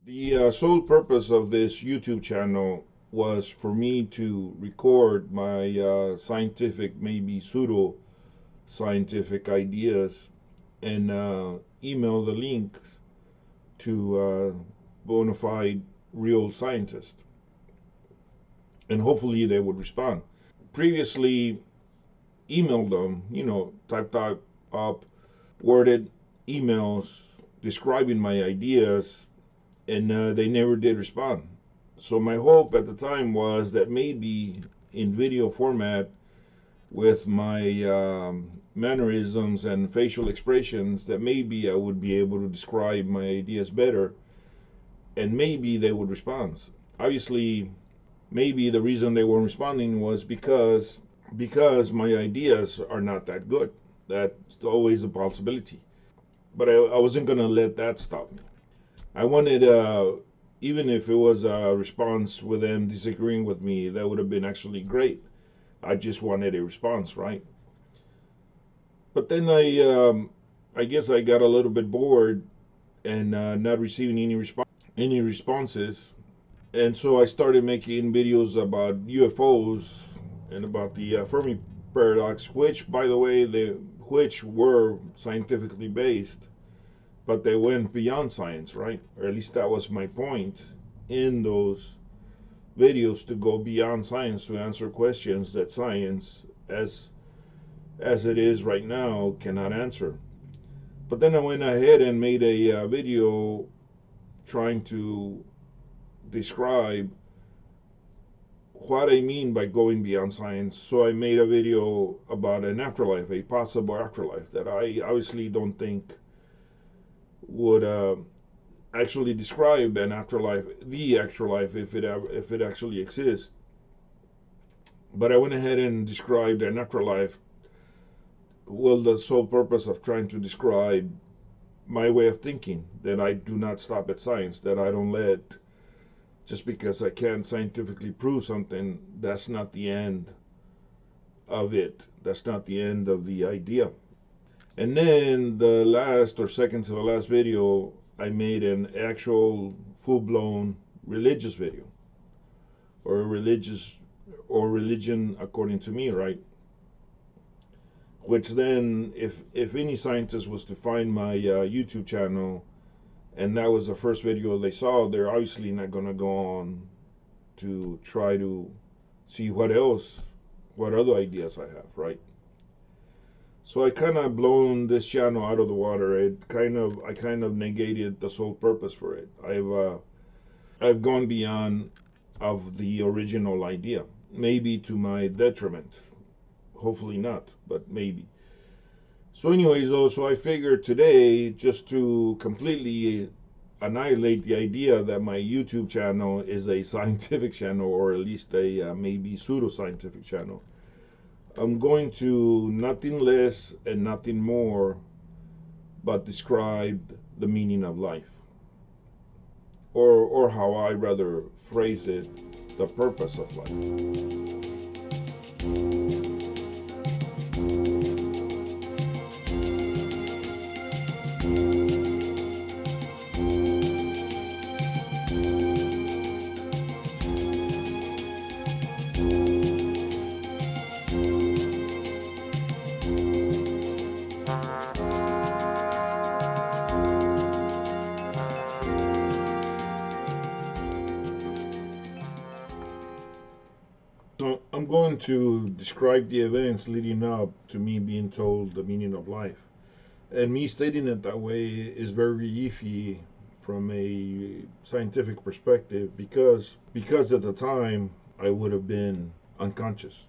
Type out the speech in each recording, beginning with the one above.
The sole purpose of this YouTube channel was for me to record my scientific, maybe pseudo scientific ideas and email the links to bona fide real scientists. And hopefully they would respond. Previously, emailed them, typed out up worded emails describing my ideas, and they never did respond. So my hope at the time was that maybe in video format, with my mannerisms and facial expressions, that maybe I would be able to describe my ideas better, and maybe they would respond. Obviously, maybe the reason they weren't responding was because my ideas are not that good. That's always a possibility. But I wasn't going to let that stop me. I wanted, even if it was a response with them disagreeing with me, that would have been actually great. I just wanted a response, right? But then I guess I got a little bit bored and not receiving any responses, and so I started making videos about UFOs and about the Fermi paradox, which, by the way, which were scientifically based, but they went beyond science, right? Or at least that was my point in those videos, to go beyond science, to answer questions that science, as it is right now, cannot answer. But then I went ahead and made a video trying to describe what I mean by going beyond science. So I made a video about an afterlife, a possible afterlife, that I obviously don't think would actually describe an afterlife, the afterlife, if it actually exists. But I went ahead and described an afterlife, well, the sole purpose of trying to describe my way of thinking, that I do not stop at science, that I don't let, just because I can't scientifically prove something, that's not the end of it. That's not the end of the idea. And then the last, or second to the last video, I made an actual full-blown religious video, or religion according to me, right? Which then, if any scientist was to find my YouTube channel, and that was the first video they saw, they're obviously not going to go on to try to see what other ideas I have, right? So I kind of blown this channel out of the water. I kind of negated the sole purpose for it. I've gone beyond of the original idea, maybe to my detriment. Hopefully not, but maybe. So anyways, though, so I figured today, just to completely annihilate the idea that my YouTube channel is a scientific channel, or at least a maybe pseudo-scientific channel, I'm going to nothing less and nothing more but describe the meaning of life. Or how I rather phrase it, the purpose of life. So I'm going to describe the events leading up to me being told the meaning of life. And me stating it that way is very iffy from a scientific perspective, because at the time I would have been unconscious.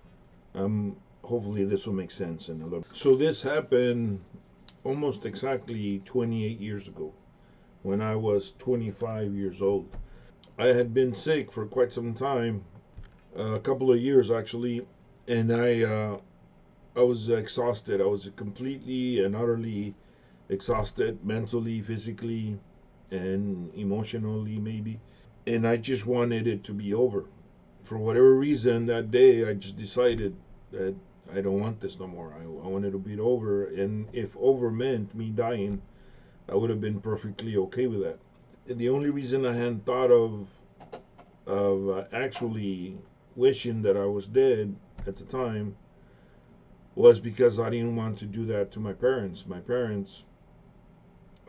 Hopefully this will make sense in a little. So this happened almost exactly 28 years ago, when I was 25 years old. I had been sick for quite some time, a couple of years actually, and I was exhausted. I was completely and utterly exhausted, mentally, physically, and emotionally maybe. And I just wanted it to be over. For whatever reason, that day I just decided that I don't want this no more. I wanted to be over, and if over meant me dying, I would have been perfectly okay with that. the only reason I hadn't thought of actually wishing that I was dead at the time was because I didn't want to do that to my parents. My parents,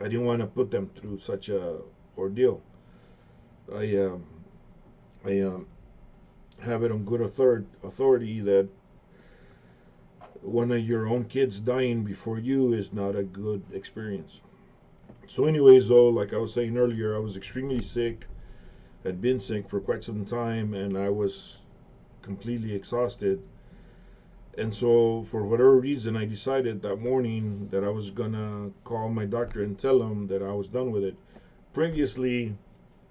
I didn't want to put them through such a ordeal. I I have it on good authority that one of your own kids dying before you is not a good experience. So, anyways, though, like I was saying earlier, I was extremely sick, had been sick for quite some time, and I was completely exhausted. And so, for whatever reason, I decided that morning that I was gonna call my doctor and tell him that I was done with it. Previously,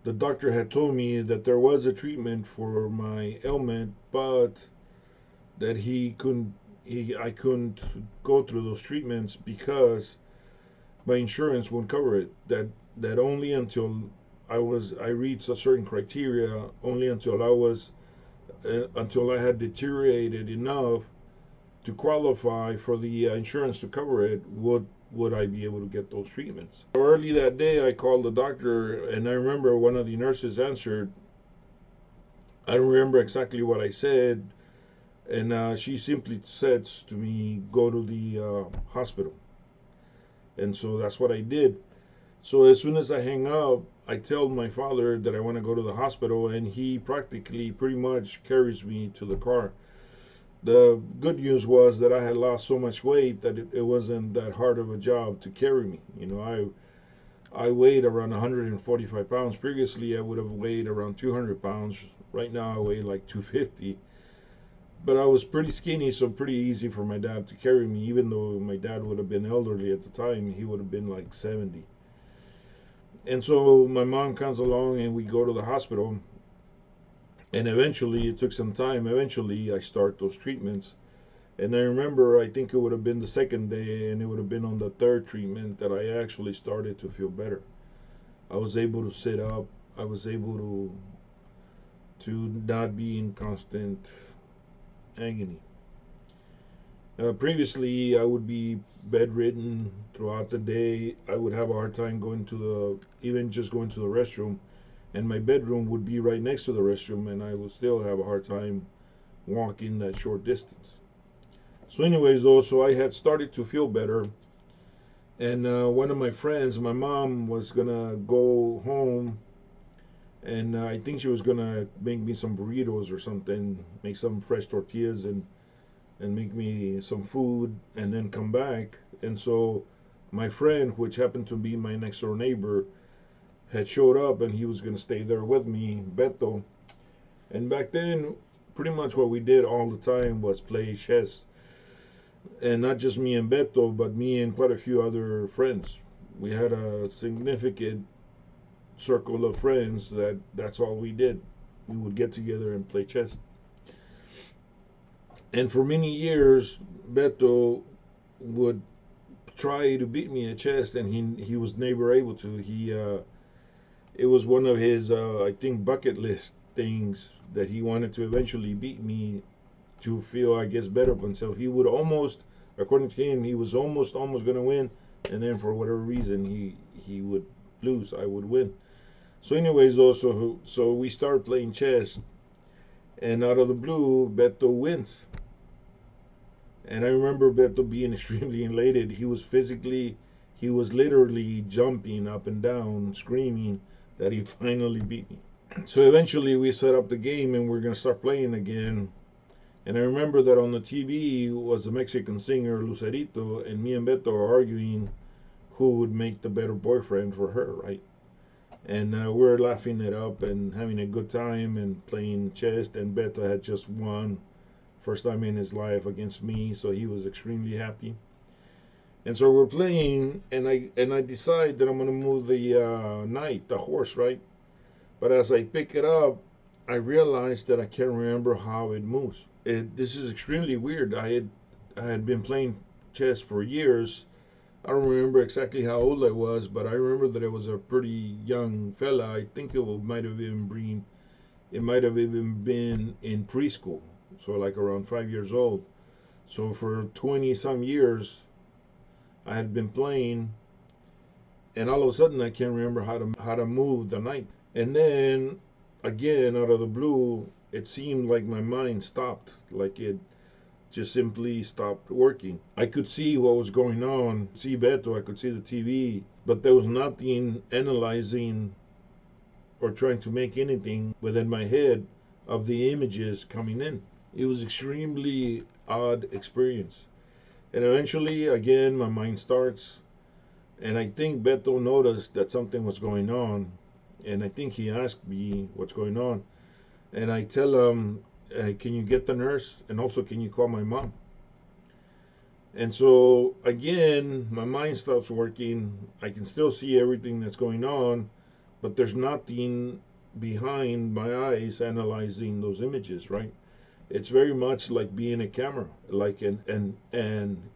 the doctor had told me that there was a treatment for my ailment, but that I couldn't go through those treatments because my insurance wouldn't cover it. That only until I reached a certain criteria, only until I had deteriorated enough to qualify for the insurance to cover it, would I be able to get those treatments. Early that day, I called the doctor, and I remember one of the nurses answered. I don't remember exactly what I said, and she simply said to me, "Go to the hospital." And so that's what I did. So as soon as I hang up, I tell my father that I want to go to the hospital, and he practically pretty much carries me to the car. The good news was that I had lost so much weight that it wasn't that hard of a job to carry me. I weighed around 145 pounds. Previously, I would have weighed around 200 pounds. Right now, I weigh like 250. But I was pretty skinny, so pretty easy for my dad to carry me. Even though my dad would have been elderly at the time, he would have been like 70. And so my mom comes along, and we go to the hospital. And eventually, it took some time. Eventually, I start those treatments. And I remember, I think it would have been the second day, and it would have been on the third treatment that I actually started to feel better. I was able to sit up. I was able to not be in constant agony. Previously, I would be bedridden throughout the day. I would have a hard time even just going to the restroom, and my bedroom would be right next to the restroom, and I would still have a hard time walking that short distance. So, anyways, though, so I had started to feel better, and one of my friends, my mom, was gonna go home, and I think she was gonna make me some burritos or something, make some fresh tortillas, and make me some food, and then come back. And so my friend, which happened to be my next door neighbor, had showed up, and he was going to stay there with me, Beto. And back then, pretty much what we did all the time was play chess. And not just me and Beto, but me and quite a few other friends. We had a significant circle of friends that's all we did. We would get together and play chess. And for many years, Beto would try to beat me at chess, and he was never able to. It was one of his I think bucket list things that he wanted to eventually beat me to feel, I guess, better of himself. He would almost, according to him, he was almost going to win, and then for whatever reason he would lose. I would win. So anyways, though, so we start playing chess, and out of the blue, Beto wins. And I remember Beto being extremely elated. He was literally jumping up and down, screaming that he finally beat me. So eventually we set up the game, and we're going to start playing again. And I remember that on the TV was a Mexican singer, Lucerito, and me and Beto are arguing who would make the better boyfriend for her, right? And we're laughing it up and having a good time and playing chess. And Beto had just won, first time in his life, against me, so he was extremely happy. And so we're playing, and I decide that I'm gonna move the knight, the horse, right? But as I pick it up, I realize that I can't remember how it moves. This is extremely weird. I had been playing chess for years. I don't remember exactly how old I was, but I remember that I was a pretty young fella. I think might have even been in preschool, so like around 5 years old. So for 20 some years, I had been playing, and all of a sudden I can't remember how to move the knife. And then again, out of the blue, it seemed like my mind stopped, like it just simply stopped working. I could see what was going on, see Beto, I could see the TV, but there was nothing analyzing or trying to make anything within my head of the images coming in. It was extremely odd experience. And eventually, again, my mind starts, and I think Beto noticed that something was going on, and I think he asked me what's going on, and I tell him, can you get the nurse, and also can you call my mom? And so again, my mind stops working. I can still see everything that's going on, but there's nothing behind my eyes analyzing those images, right? It's very much like being a camera, like an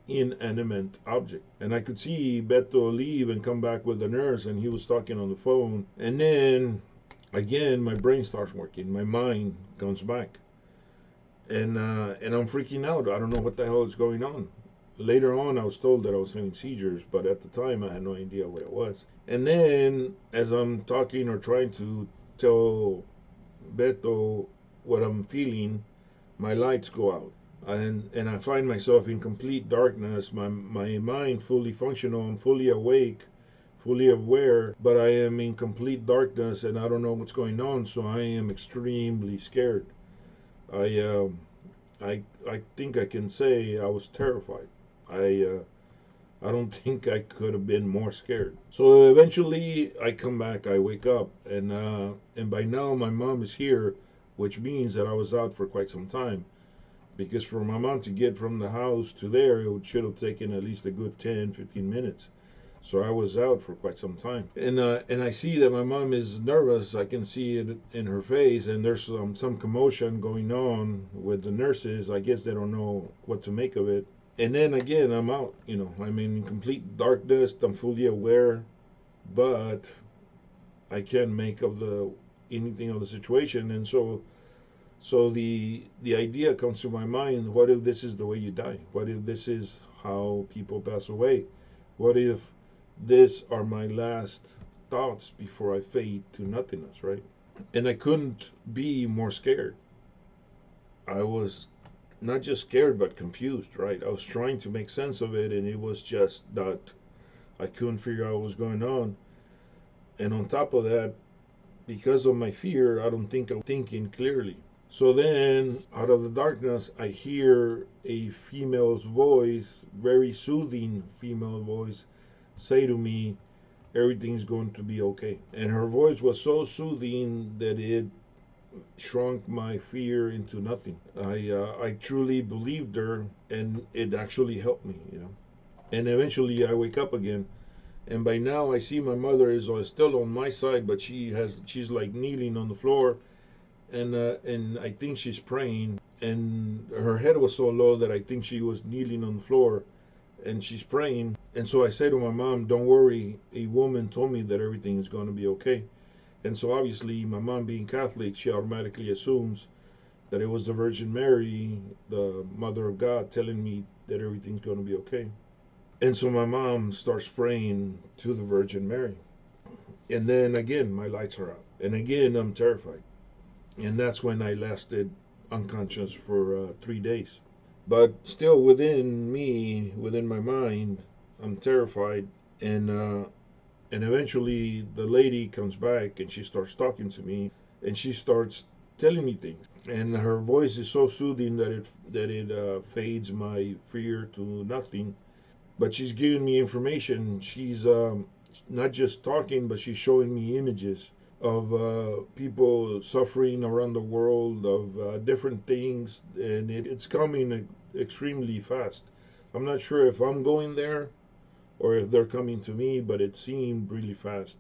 inanimate object. And I could see Beto leave and come back with the nurse, and he was talking on the phone. And then again, my brain starts working. My mind comes back, and I'm freaking out. I don't know what the hell is going on. Later on, I was told that I was having seizures, but at the time, I had no idea what it was. And then, as I'm talking or trying to tell Beto what I'm feeling, my lights go out, and I find myself in complete darkness. My mind fully functional. I'm fully awake, fully aware, but I am in complete darkness, and I don't know what's going on. So I am extremely scared. I I think I can say I was terrified. I don't think I could have been more scared. So eventually I come back, I wake up, and by now my mom is here, which means that I was out for quite some time. Because for my mom to get from the house to there, should have taken at least a good 10, 15 minutes. So I was out for quite some time. And I see that my mom is nervous. I can see it in her face, and there's some commotion going on with the nurses. I guess they don't know what to make of it. And then again, I'm out. I'm in complete darkness. I'm fully aware, but I can't make of anything of the situation. And so the idea comes to my mind: what if this is the way you die? What if this is how people pass away? What if these are my last thoughts before I fade to nothingness, right? And I couldn't be more scared. I was not just scared, but confused, right? I was trying to make sense of it, and it was just not, I couldn't figure out what was going on. And on top of that, because of my fear, I don't think I'm thinking clearly. So then, out of the darkness, I hear a female's voice, very soothing female voice, say to me, everything's going to be okay. And her voice was so soothing that it shrunk my fear into nothing. I truly believed her, and it actually helped me. And eventually, I wake up again, and by now I see my mother is still on my side, but she's like kneeling on the floor, and I think she's praying, and her head was so low that I think she was kneeling on the floor, and she's praying. And so I say to my mom, "Don't worry, a woman told me that everything is going to be okay." And so obviously, my mom being Catholic, she automatically assumes that it was the Virgin Mary, the Mother of God, telling me that everything's going to be okay. And so my mom starts praying to the Virgin Mary. And then again, my lights are out. And again, I'm terrified. And that's when I lasted unconscious for 3 days. But still within me, within my mind, I'm terrified. And eventually the lady comes back, and she starts talking to me, and she starts telling me things. And her voice is so soothing that it fades my fear to nothing. But she's giving me information. She's not just talking, but she's showing me images of people suffering around the world, of different things, and it's coming extremely fast. I'm not sure if I'm going there or if they're coming to me, but it seemed really fast.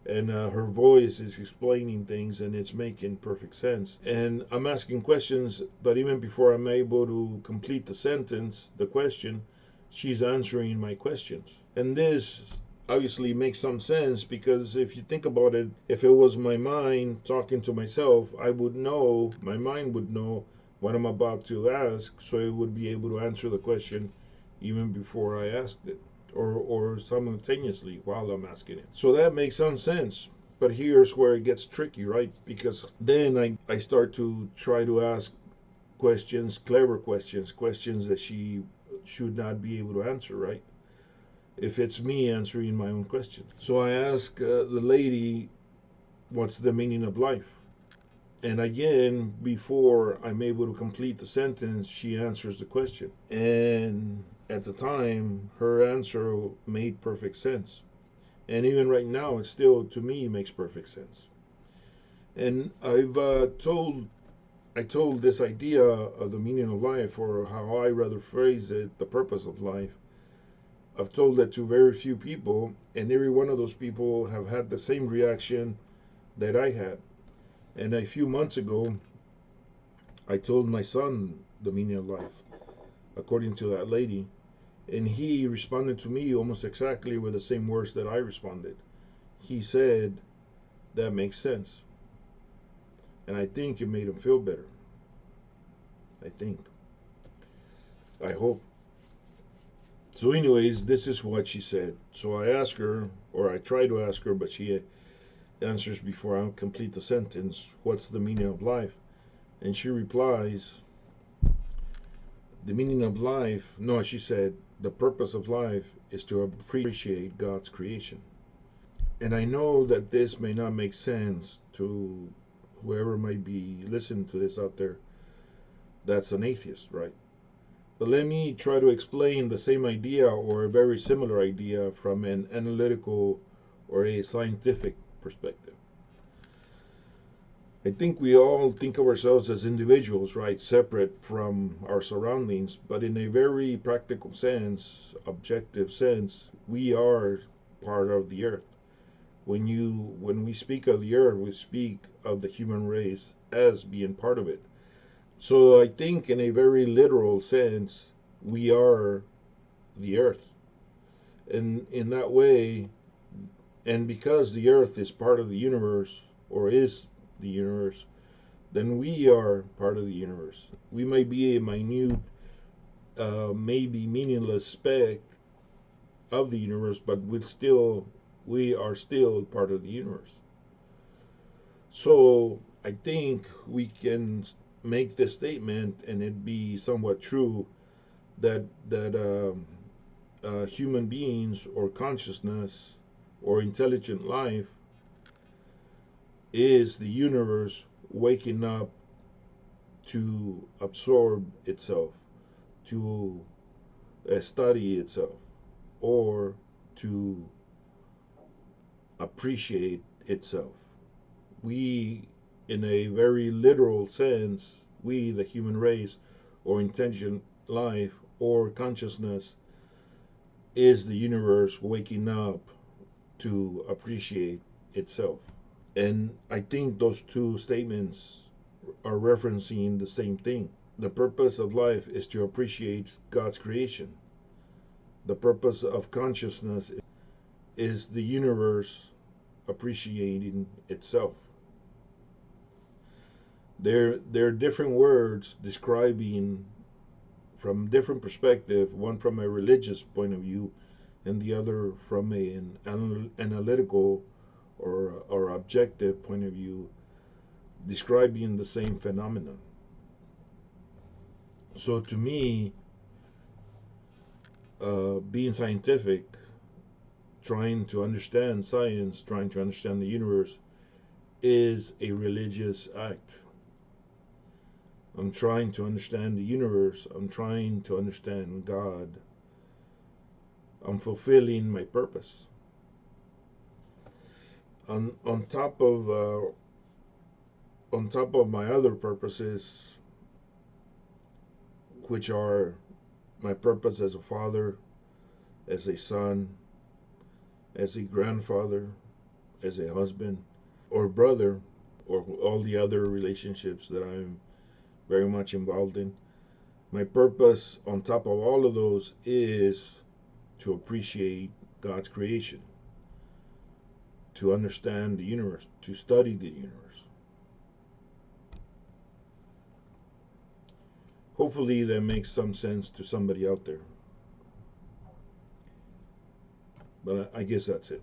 And her voice is explaining things, and it's making perfect sense. And I'm asking questions, but even before I'm able to complete the sentence, the question, she's answering my questions. And this obviously makes some sense, because if you think about it, if it was my mind talking to myself, my mind would know what I'm about to ask, so it would be able to answer the question even before I asked it. or simultaneously while I'm asking it. So that makes some sense. But here's where it gets tricky, right? Because then I start to try to ask questions, clever questions, questions that she should not be able to answer, right? If it's me answering my own question. So I ask the lady, what's the meaning of life? And again, before I'm able to complete the sentence, she answers the question. And at the time, her answer made perfect sense. And even right now, it still, to me, makes perfect sense. And I told this idea of the meaning of life, or how I rather phrase it, the purpose of life. I've told that to very few people, and every one of those people have had the same reaction that I had. And a few months ago, I told my son the meaning of life, according to that lady, and he responded to me almost exactly with the same words that I responded. He said, that makes sense. And I think it made him feel better. I think. I hope. So, anyways, this is what she said. So I ask her, or I try to ask her, but she answers before I complete the sentence, what's the meaning of life? And she replies, the meaning of life, no, she said, the purpose of life is to appreciate God's creation. And I know that this may not make sense to whoever might be listening to this out there that's an atheist, right? But let me try to explain the same idea or a very similar idea from an analytical or a scientific perspective. I think we all think of ourselves as individuals, right, separate from our surroundings, but in a very practical sense, objective sense, we are part of the earth. When we speak of the earth, we speak of the human race as being part of it. So I think in a very literal sense, we are the earth. And in that way, and because the earth is part of the universe, or is the universe, then we are part of the universe. We may be a minute, maybe meaningless speck of the universe, but we are still part of the universe. So I think we can make this statement, and it be somewhat true, that human beings or consciousness or intelligent life is the universe waking up to absorb itself, to study itself, or to appreciate itself. We, in a very literal sense, we, the human race, or intelligent life, or consciousness, is the universe waking up to appreciate itself. And I think those two statements are referencing the same thing. The purpose of life is to appreciate God's creation. The purpose of consciousness is the universe appreciating itself. They're different words describing from different perspective, one from a religious point of view and the other from an analytical or objective point of view, describing the same phenomenon. So to me, being scientific, trying to understand science, trying to understand the universe, is a religious act. I'm trying to understand the universe. I'm trying to understand God. I'm fulfilling my purpose. On top of my other purposes, which are my purpose as a father, as a son, as a grandfather, as a husband or brother, or all the other relationships that I'm very much involved in. My purpose on top of all of those is to appreciate God's creation, to understand the universe, to study the universe. Hopefully that makes some sense to somebody out there. But I guess that's it.